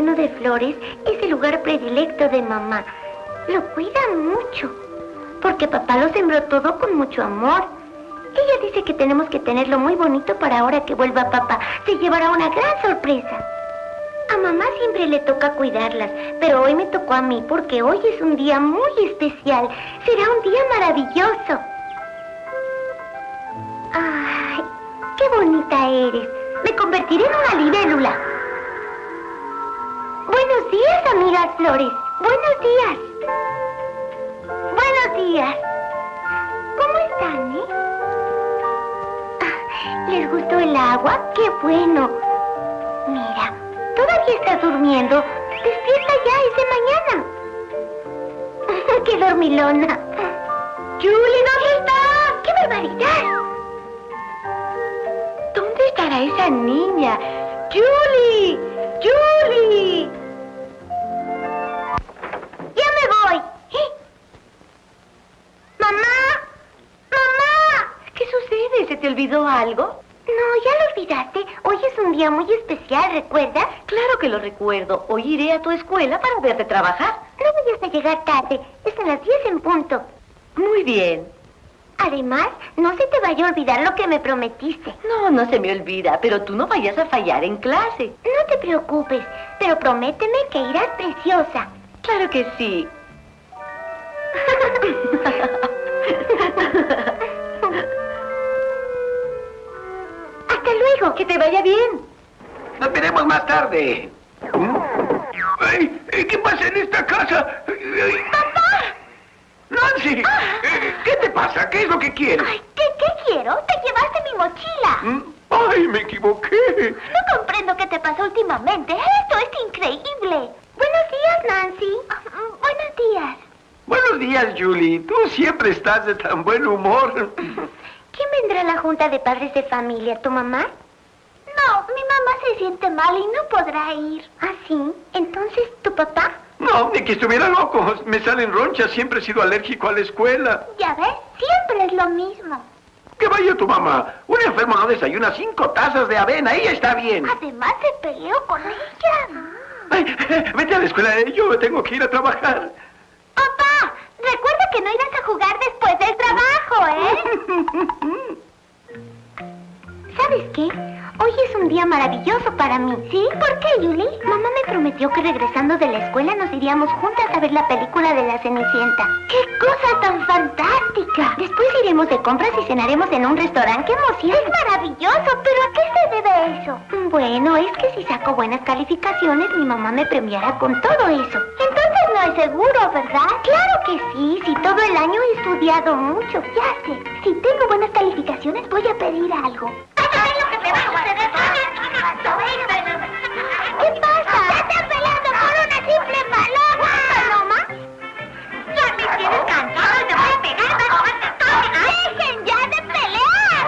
lleno de flores es el lugar predilecto de mamá. Lo cuida mucho, porque papá lo sembró todo con mucho amor. Ella dice que tenemos que tenerlo muy bonito para ahora que vuelva papá. Se llevará una gran sorpresa. A mamá siempre le toca cuidarlas, pero hoy me tocó a mí porque hoy es un día muy especial. Será un día maravilloso. ¡Ay, qué bonita eres! Me convertiré en una libélula. Buenos días, amigas flores. Buenos días. Buenos días. ¿Cómo están, ¿Les gustó el agua? ¡Qué bueno! Mira, todavía estás durmiendo. Despierta ya, es de mañana. ¡Qué dormilona! ¡Julie, ¿dónde estás? ¡Qué barbaridad! ¿Dónde estará esa niña? ¡Julie! ¡Julie! ¡Ya me voy! ¡Mamá! ¡Mamá! ¿Qué sucede? ¿Se te olvidó algo? No, ya lo olvidaste. Hoy es un día muy especial, ¿recuerdas? Claro que lo recuerdo. Hoy iré a tu escuela para verte trabajar. No vayas a llegar tarde. Es a las 10 en punto. Muy bien. Además, no se te vaya a olvidar lo que me prometiste. No, no se me olvida, pero tú no vayas a fallar en clase. No te preocupes, pero prométeme que irás preciosa. Claro que sí. Hasta luego. Que te vaya bien. Nos veremos más tarde. ¡Ay! ¿Qué pasa en esta casa? ¡Papá! ¡Nancy! ¿Qué te pasa? ¿Qué es lo que quieres? Ay, ¿qué quiero? Te llevaste mi mochila. ¡Ay, me equivoqué! No comprendo qué te pasó últimamente. Esto es increíble. Buenos días, Nancy. Buenos días. Buenos días, Julie. Tú siempre estás de tan buen humor. ¿Quién vendrá a la junta de padres de familia? ¿Tu mamá? No, mi mamá se siente mal y no podrá ir. ¿Ah, sí? Entonces, ¿tu papá? No, ni que estuviera loco. Me salen ronchas. Siempre he sido alérgico a la escuela. Ya ves, siempre es lo mismo. Que vaya tu mamá. Un enfermo no desayuna 5 tazas de avena. Ella está bien. Además, se peleó con ella. Ay, vete a la escuela. Yo tengo que ir a trabajar. Papá, recuerda que no irás a jugar después del trabajo, ¿eh? ¿Sabes qué? Hoy es un día maravilloso para mí. ¿Sí? ¿Por qué, Julie? Mamá me prometió que regresando de la escuela nos iríamos juntas a ver la película de la Cenicienta. ¡Qué cosa tan fantástica! Después iremos de compras y cenaremos en un restaurante. ¡Qué emoción! ¡Es maravilloso! ¿Pero a qué se debe eso? Bueno, es que si saco buenas calificaciones, mi mamá me premiará con todo eso. Entonces no es seguro, ¿verdad? ¡Claro que sí! Si todo el año he estudiado mucho. Ya sé. Si tengo buenas calificaciones, voy a pedir algo. ¿Qué pasa? ¡Se están peleando por una simple paloma! ¿Paloma? Ya me tienes cansado, te voy a pegar, vas a tomarte todo. ¡Dejen ya de pelear!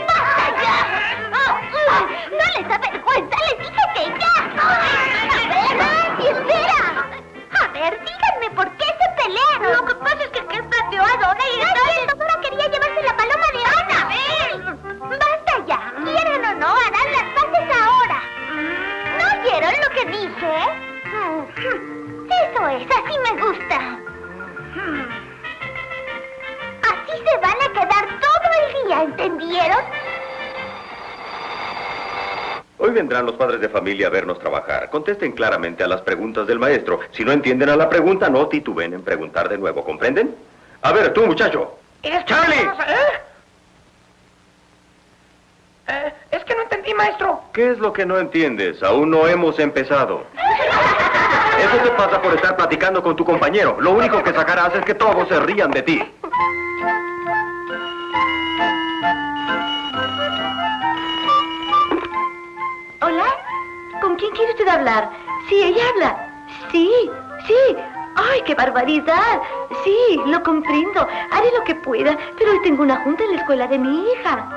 ¡Basta ya! ¡No les da vergüenza! ¡Les dije que ya! A ver, Nancy, espera. A ver, díganme por qué se pelearon. Lo que pasa es que aquel pateó a Donna y entonces Dora quería llevarse la paloma de Ana. ¡Basta ya! ¿Quieren o no? Harán las paces ahora. ¿No oyeron lo que dije? Eso es, así me gusta. Así se van a quedar todo el día, ¿entendieron? Hoy vendrán los padres de familia a vernos trabajar. Contesten claramente a las preguntas del maestro. Si no entienden a la pregunta, no tituben en preguntar de nuevo. ¿Comprenden? A ver, tú, muchacho. ¡Charlie! Es que no entendí, maestro. ¿Qué es lo que no entiendes? Aún no hemos empezado. Eso te pasa por estar platicando con tu compañero. Lo único que sacarás es que todos se rían de ti. ¿Hola? ¿Con quién quiere usted hablar? Sí, ella habla. Sí. ¡Ay, qué barbaridad! Sí, lo comprendo. Haré lo que pueda, pero hoy tengo una junta en la escuela de mi hija.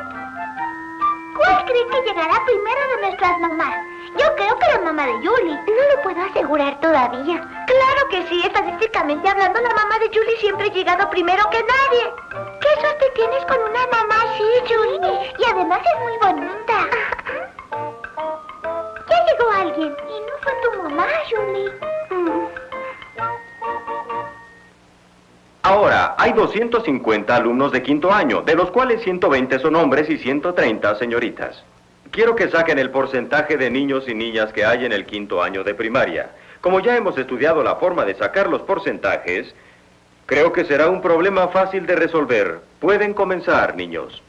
¿Cuál creen que llegará primero de nuestras mamás? Yo creo que la mamá de Julie. No lo puedo asegurar todavía. Claro que sí, estadísticamente hablando, la mamá de Julie siempre ha llegado primero que nadie. ¿Qué suerte tienes con una mamá así, Julie? Y además es muy bonita. Ya llegó alguien. Y no fue tu mamá, Julie. Ahora, hay 250 alumnos de quinto año, de los cuales 120 son hombres y 130 señoritas. Quiero que saquen el porcentaje de niños y niñas que hay en el quinto año de primaria. Como ya hemos estudiado la forma de sacar los porcentajes, creo que será un problema fácil de resolver. Pueden comenzar, niños.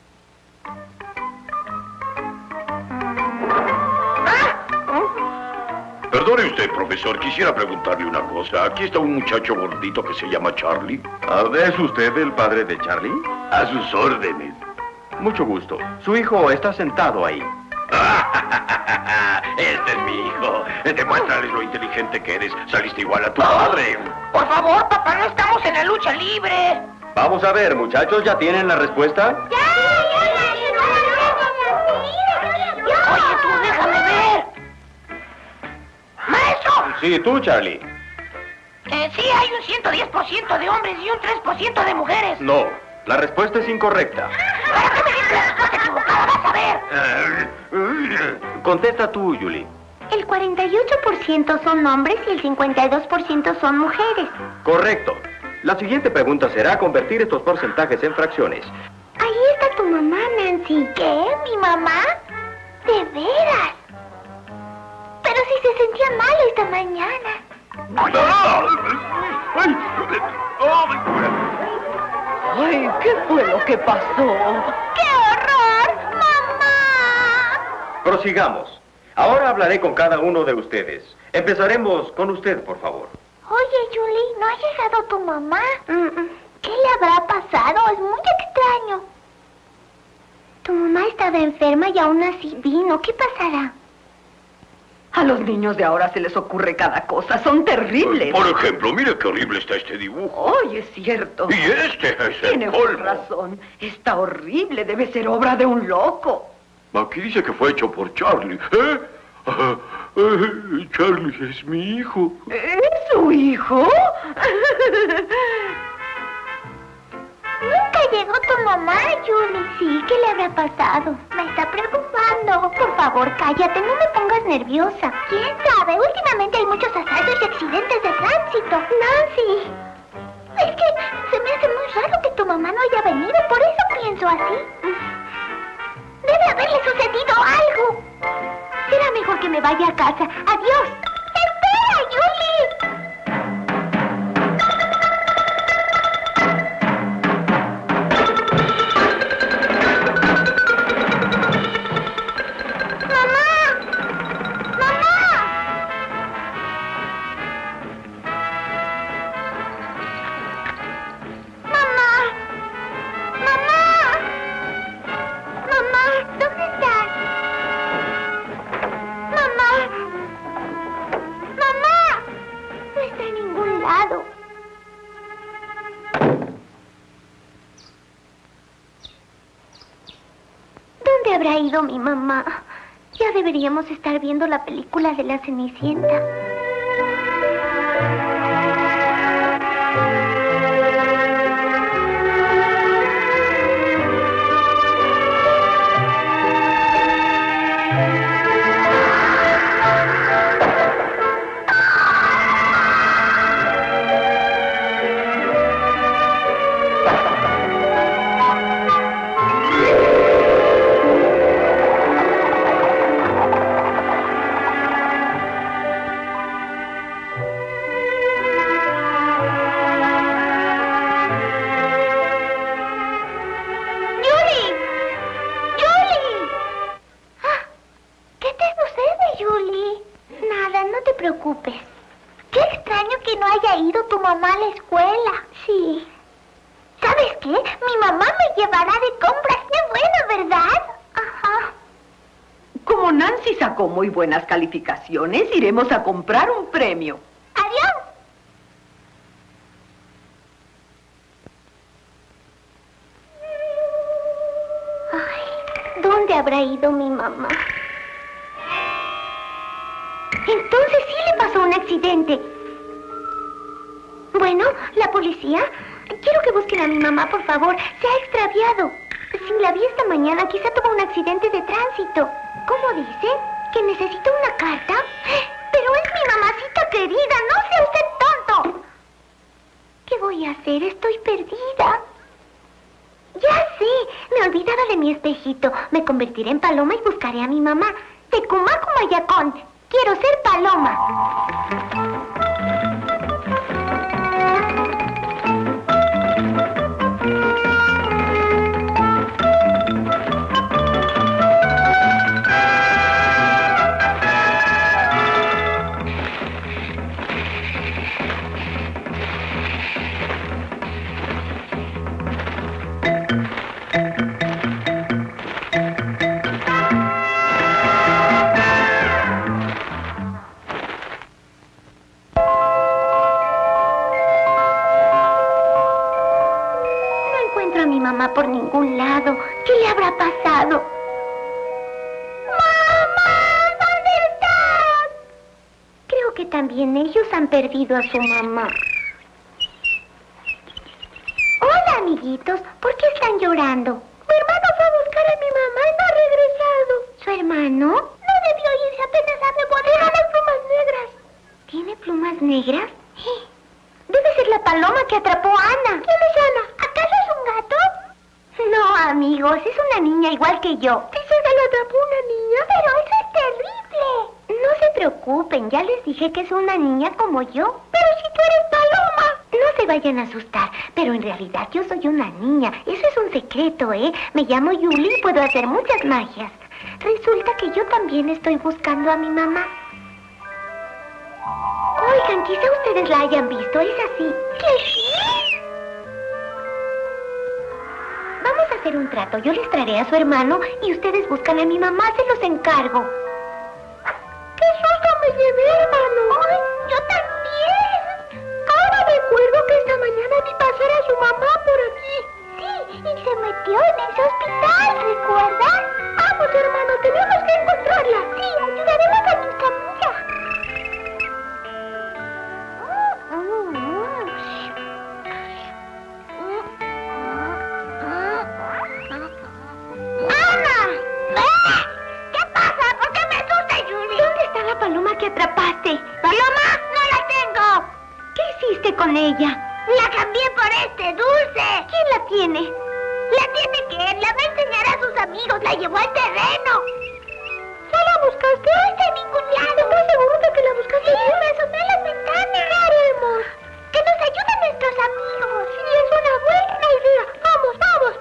Perdone usted, profesor, quisiera preguntarle una cosa. Aquí está un muchacho gordito que se llama Charlie. ¿Es usted el padre de Charlie? A sus órdenes. Mucho gusto. Su hijo está sentado ahí. Este es mi hijo. Demuéstrales lo inteligente que eres. Saliste igual a tu padre. Por favor, papá, no estamos en la lucha libre. Vamos a ver, muchachos, ¿ya tienen la respuesta? Oye, tú, déjame ver. ¡Maestro! Sí, tú, Charlie. Sí, hay un 110% de hombres y un 3% de mujeres. No, la respuesta es incorrecta. ¿Para qué me dices la respuesta equivocada? Vas a ver. Contesta tú, Julie. El 48% son hombres y el 52% son mujeres. Correcto. La siguiente pregunta será convertir estos porcentajes en fracciones. Ahí está tu mamá, Nancy. ¿Qué? ¿Mi mamá? ¿De veras? Pero si se sentía mal esta mañana. Ay, ¿qué fue lo que pasó? ¡Qué horror! ¡Mamá! Prosigamos. Ahora hablaré con cada uno de ustedes. Empezaremos con usted, por favor. Oye, Julie, ¿no ha llegado tu mamá? ¿Qué le habrá pasado? Es muy extraño. Tu mamá estaba enferma y aún así vino. ¿Qué pasará? A los niños de ahora se les ocurre cada cosa. Son terribles. Por ejemplo, mire qué horrible está este dibujo. Ay, es cierto. Y este es el Tiene colmo. razón. Está horrible. Debe ser obra de un loco. Aquí dice que fue hecho por Charlie. Charlie es mi hijo. ¿Es su hijo? Nunca llegó tu mamá, Julie. Sí, ¿qué le habrá pasado? Me está preocupando. Por favor, cállate, no me pongas nerviosa. ¿Quién sabe? Últimamente hay muchos asaltos y accidentes de tránsito. Nancy, es que se me hace muy raro que tu mamá no haya venido, por eso pienso así. Debe haberle sucedido algo. Será mejor que me vaya a casa. Adiós. ¡Espera, Julie! ¿Dónde habrá ido mi mamá? Ya deberíamos estar viendo la película de la Cenicienta. Qué extraño que no haya ido tu mamá a la escuela. Sí. ¿Sabes qué? Mi mamá me llevará de compras. Qué bueno, ¿verdad? Ajá. Como Nancy sacó muy buenas calificaciones, iremos a comprar un premio. Adiós. Ay, ¿dónde habrá ido mi mamá? Entonces sí le pasó un accidente. Bueno, la policía. Quiero que busquen a mi mamá, por favor. Se ha extraviado. Si la vi esta mañana, quizá tuvo un accidente de tránsito. ¿Cómo dice? ¿Que necesita una carta? Pero Pero es mi mamacita querida, no sea usted tonto. ¿Qué voy a hacer? Estoy perdida. Ya sé, me olvidaba de mi espejito. Me convertiré en paloma y buscaré a mi mamá. Tecumacu Mayacón, quiero ser paloma. Por ningún lado. ¿Qué le habrá pasado? ¡Mamá! ¿Dónde estás? Creo que también ellos han perdido a su mamá. Hola, amiguitos. ¿Por qué están llorando? Mi hermano fue a buscar a mi mamá y no ha regresado. ¿Su hermano? No debió irse, apenas hace poder a las plumas negras. ¿Tiene plumas negras? Debe ser la paloma que atrapó a Ana. ¿Quién es Ana? ¿Acaso es un gato? No, amigos, es una niña igual que yo. ¿Dice que la atrapó una niña? Pero eso es terrible. No se preocupen, ya les dije que es una niña como yo. Pero si tú eres paloma. No se vayan a asustar, pero en realidad yo soy una niña. Eso es un secreto, ¿eh? Me llamo Yuli y puedo hacer muchas magias. Resulta que yo también estoy buscando a mi mamá. Oigan, quizá ustedes la hayan visto, es así. ¿Qué sí? Vamos a hacer un trato. Yo les traeré a su hermano y ustedes buscan a mi mamá, se los encargo. ¡Qué susto me llevé, hermano! ¡Ay, yo también! Ahora recuerdo que esta mañana vi pasar a su mamá por aquí. Sí, y se metió en ese hospital, ¿recuerdas? Vamos, hermano, tenemos que encontrarla. Sí, ayudaremos a nuestra amiga. Paloma que atrapaste. ¡Paloma! ¡No la tengo! ¿Qué hiciste con ella? La cambié por este dulce. ¿Quién la tiene? La tiene que la va a enseñar a sus amigos. La llevó al terreno. ¿Ya la buscaste? No está en ningún lado. ¿Estás seguro de que la buscaste? Sí, me asomé a las ventanas. ¿Qué haremos? Que nos ayuden nuestros amigos. Sí, es una buena idea. Vamos, vamos.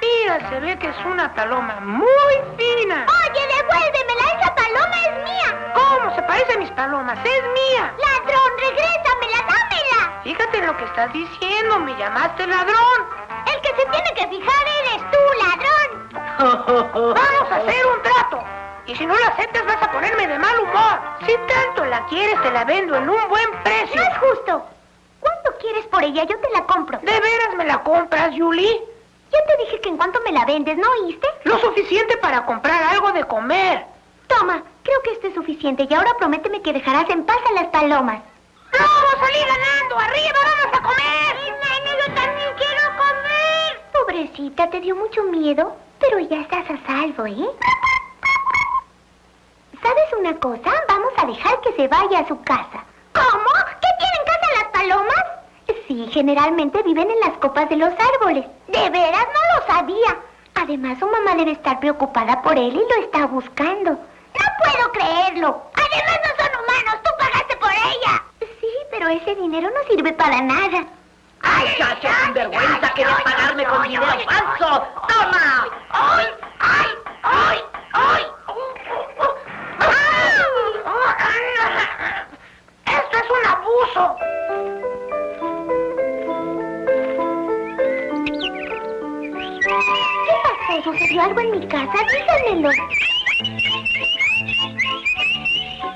Mira, se ve que es una paloma muy fina. Oye, devuélvemela, esa paloma es mía. ¿Cómo? Se parece a mis palomas, es mía. Ladrón, regrésamela, dámela. Fíjate en lo que estás diciendo, me llamaste ladrón. El que se tiene que fijar eres tú, ladrón. Vamos a hacer un trato. Y si no la aceptas vas a ponerme de mal humor. Si tanto la quieres, te la vendo en un buen precio. No es justo. ¿Cuánto quieres por ella? Yo te la compro. ¿De veras me la compras, Yuli? Ya te dije que en cuanto me la vendes, ¿no oíste? Lo suficiente para comprar algo de comer. Toma, creo que esto es suficiente y ahora prométeme que dejarás en paz a las palomas. ¡Vamos, salí ganando! ¡Arriba, vamos a comer! ¡Nene, yo también quiero comer! Pobrecita, te dio mucho miedo, pero ya estás a salvo, ¿eh? ¿Sabes una cosa? Vamos a dejar que se vaya a su casa. ¿Cómo? ¿Qué tienen en casa las palomas? Sí, generalmente viven en las copas de los árboles. ¿De veras? No lo sabía. Además, su mamá debe estar preocupada por él y lo está buscando. ¡No puedo creerlo! Además, no son humanos. ¡Tú pagaste por ella! Sí, pero ese dinero no sirve para nada. ¡Ay, chacho, sinvergüenza! ¡Querías pagarme con dinero falso! ¡Toma! ¡Ay, ay, ay, ay! ¡Esto es un abuso! ¿Qué pasó? ¿Sucedió algo en mi casa? Díganmelo.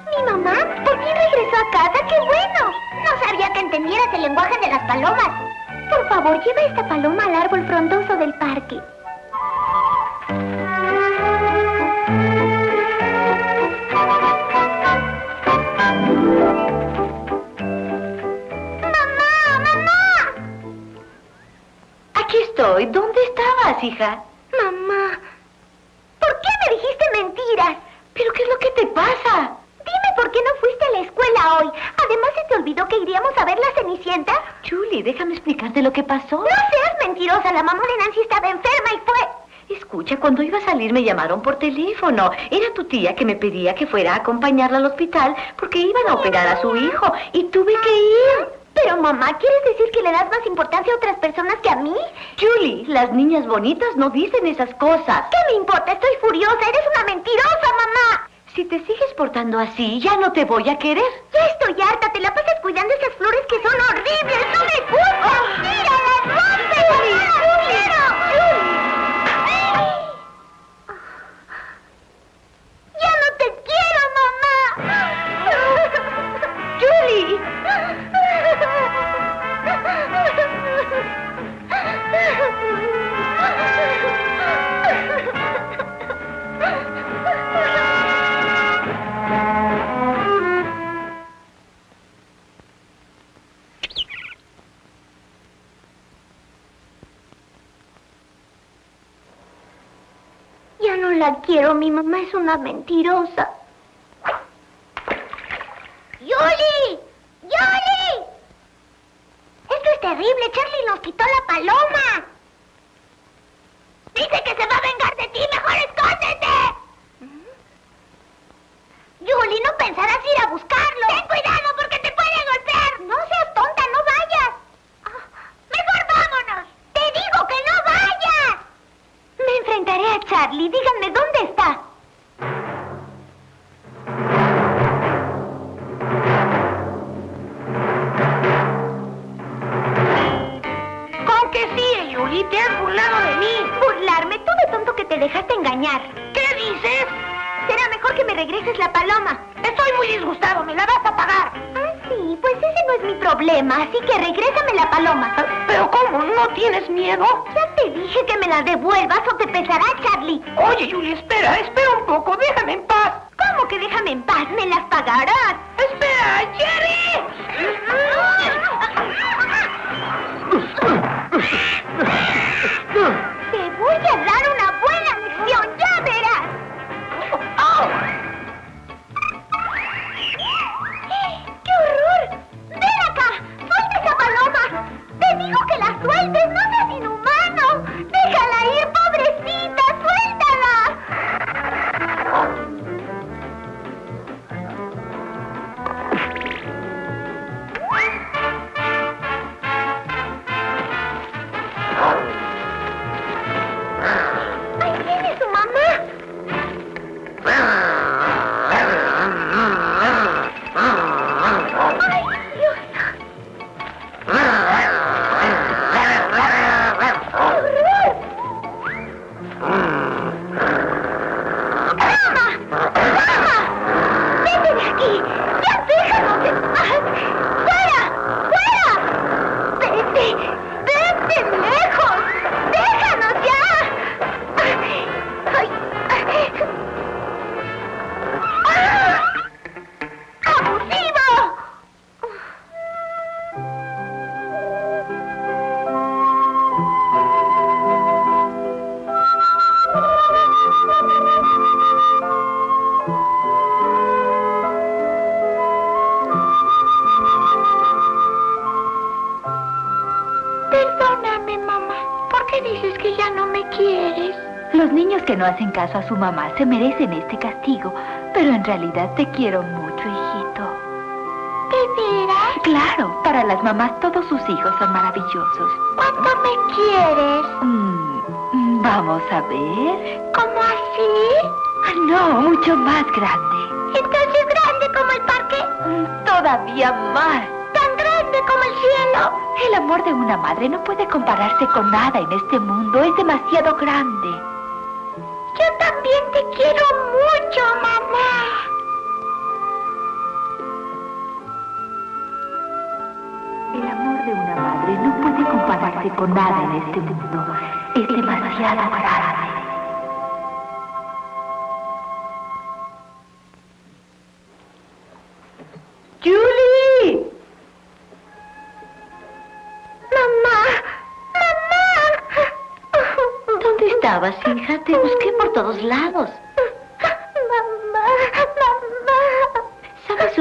¿Mi mamá? ¿Por fin regresó a casa? ¡Qué bueno! No sabía que entendieras el lenguaje de las palomas. Por favor, lleva esta paloma al árbol frondoso del parque. estoy. ¿Dónde estabas, hija? Mamá, ¿por qué me dijiste mentiras? ¿Pero ¿Pero qué es lo que te pasa? Dime por qué no fuiste a la escuela hoy. Además, ¿se te olvidó que iríamos a ver la Cenicienta? Julie, déjame explicarte lo que pasó. No seas mentirosa, la mamá de Nancy estaba enferma y fue... Escucha, cuando iba a salir me llamaron por teléfono. Era tu tía que me pedía que fuera a acompañarla al hospital porque iban a operar a su hijo y tuve que ir. Pero mamá, ¿quieres decir que le das más importancia a otras personas que a mí? Julie, las niñas bonitas no dicen esas cosas. ¿Qué me importa? Estoy furiosa. Eres una mentirosa, mamá. Si te sigues portando así, ya no te voy a querer. Ya estoy harta. Te la pasas cuidando esas flores que son horribles. ¡No me gustan! ¡Tíralas! ¡Rómpelas! ¡No las quiero! ¡Ya no te quiero, mamá! ¡Julie! Ya no la quiero. Mi mamá es una mentirosa. ¡Yuli! ¡Yuli! Esto es terrible. Charlie nos quitó la paloma. Dice que se va a vengar de ti. ¡Mejor escóndete! Yuli, ¿no pensarás ir a buscarlo? ¡Ten cuidado porque te puede golpear! No seas tonta, no vayas. ¡Mejor vámonos! ¡Te digo que no vayas! Me enfrentaré a Charlie. Díganme, ¿dónde está? Con que sí, Julie, te has burlado de mí. ¿Burlarme? Tú de tonto que te dejaste engañar. ¿Qué dices? Será mejor que me regreses la paloma. Estoy muy disgustado, me la vas a pagar. Ah, sí, pues ese no es mi problema, así que regrésame la paloma. ¿Pero cómo? ¿No tienes miedo? Ya te dije que me la devuelvas o te pesará, Charlie. Oye, Julie, espera un poco, déjame en paz. ¿Cómo que déjame en paz? ¡Me las pagarás! ¡Espera, Jerry! Te voy a dar una buena lección, ya verás. ¡Qué horror! ¡Ven acá! ¡Suelta esa paloma! ¡Te digo que la sueltes! ¡No seas inhumano! ¡Déjala ir, pobrecita! ¡Suéltala! ¡Ahí viene su mamá! ¡Ay, Dios! ¡Qué horror! ¡Mamá! ¡Mamá! ¡Vete de aquí! ¡Ya déjanos en paz! ¡Fuera! ¡Fuera! ¡Vete! ¡Vete lejos! ¡Déjanos ya! ¡Ay! ¡Ay! ¡Ah! ¡Abusivo! Perdóname, mamá. ¿Por qué dices que ya no me quieres? Los niños que no hacen caso a su mamá se merecen este castigo, pero en realidad te quiero mucho, hijito. ¿De veras? Claro, para las mamás todos sus hijos son maravillosos. ¿Cuánto me quieres? Vamos a ver. ¿Cómo así? No, mucho más grande. ¿Entonces grande como el parque? Todavía más. ¿Tan grande como el cielo? El amor de una madre no puede compararse con nada en este mundo. Es demasiado grande. Yo también te quiero mucho, mamá. El amor de una madre no puede compararse con nada en este mundo. Es demasiado grande. ¡Julie! ¡Mamá! ¡Mamá! ¿Dónde estabas, hija? Te busqué por todos lados. ¡Mamá!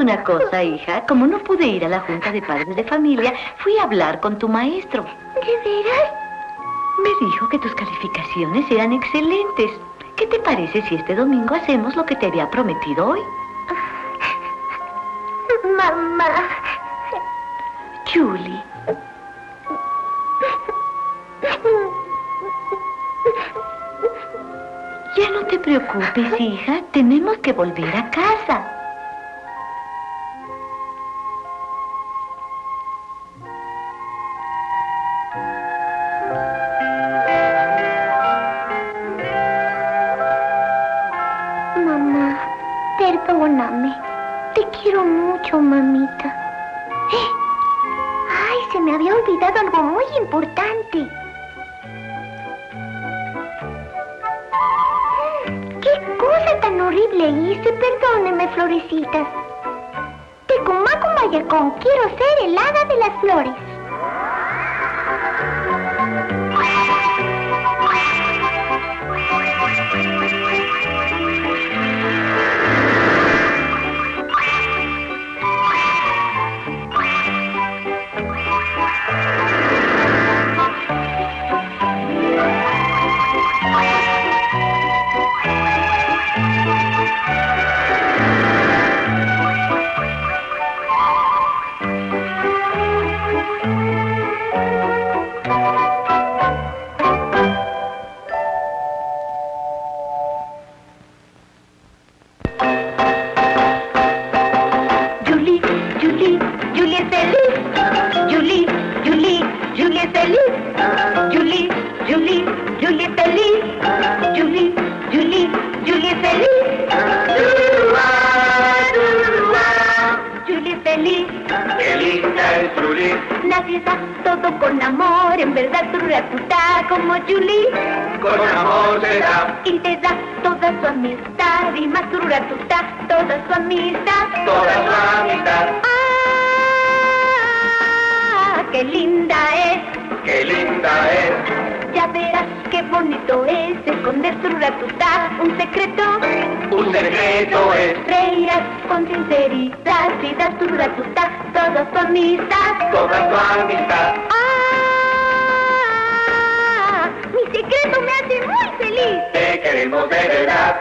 una cosa, hija. Como no pude ir a la junta de padres de familia, fui a hablar con tu maestro. ¿De veras? Me dijo que tus calificaciones eran excelentes. ¿Qué te parece si este domingo hacemos lo que te había prometido hoy? Mamá. Julie. Ya no te preocupes, hija. Tenemos que volver a casa. Mamá, perdóname. Te quiero mucho, mamita. Ay, se me había olvidado algo muy importante. ¿Qué cosa tan horrible hice? Perdóneme, florecitas. Tecumaco Mayacón, quiero ser el hada de las flores. Todo con amor, en verdad turratutá como Julie. Con amor se da, Y te da toda su amistad y más turratutá, toda su amistad. toda su amistad. ¡Ah! ¡Qué linda es! ¡Qué linda es! Ya verás qué bonito es esconder turratutá, un secreto. Un secreto es Reirás con sinceridad si das turratutá, toda su amistad. toda su amistad. ¡Ah! Mi secreto me hace muy feliz. Te queremos de verdad.